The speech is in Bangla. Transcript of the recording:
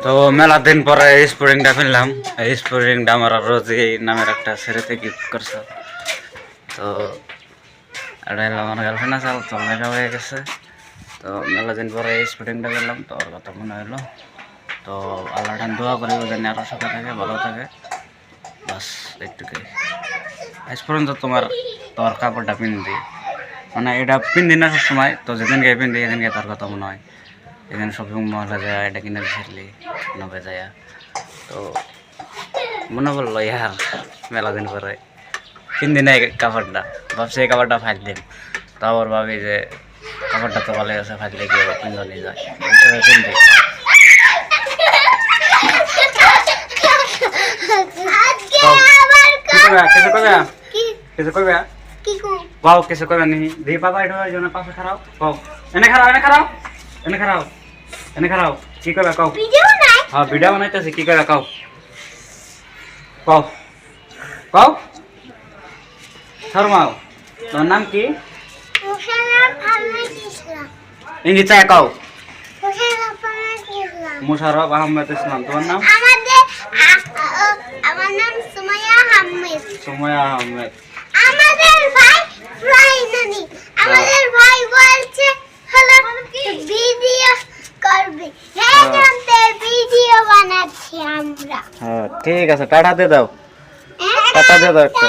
তো মেলা দিন পরে এই স্পোর্টিংটা কিনলাম। এই স্পোর্টিংটা আমার রোজি নামের একটা ছেলেতে গিফট করছে। তো এটা হলো আমার গার্লফ্রেন্ড আছে, তো মেয়েটা হয়ে গেছে। তো মেলা দিন পরে এই স্পোর্টিংটা কিনলাম, তো ওর কথা মনে হলো। তো আল্লাহ দোয়া করি ও যেন আরও সুখে থাকে, ভালো থাকে, বাস একটুকুই। আজ পর্যন্ত তোমার কাপড়টা পিন্দি, মানে এটা পিন্দি না সবসময়। তো যেদিনকে পিন্দি সেদিনকে তার কথা মনে হয়। এখানে শপিং মলে যায়, এটা কিনে দিয়েছিলি নবে যায়। তো মনে বললো ইয়ার মেলা দিন পরে পিন্দি নাই কাপড়টা, ভাবছি এই কাপড়টা ফাইল দিন। তো আবার ভাবি যে কাপড়টা তো ভালো আছে, ফাইলে গিয়ে পিন্ধ নিয়ে যায়, পিন্দি। কিছু করবে বাও, কিছু করবে নি দি বাবা, এটা জন্য পাশে খারাপ কও, এনে খারাপ, এনে খারাপ, এনে খারাপ, এনে খারাপ, কি করবে কও? হ্যাঁ ভিডিও বানাইতেছি, কি করবে কও? কও কও, শর্মাও। তোর নাম কি? ইংলিশ চায় কও। মুশারফ আহমেদ ইসলাম। তোমার নাম? আমার নাম সুমাইয়া আহমেদ। সুমাইয়া আহমেদ। আমাদের ভাই রাইনানি, আমাদের ভাই বলছে হলো ভিডিও করবে, হ্যাঁ জানতে ভিডিও বানাচ্ছি আমরা। হ্যাঁ ঠিক আছে, টাটা দিয়ে দাও, টাটা দিয়ে দাও একটা।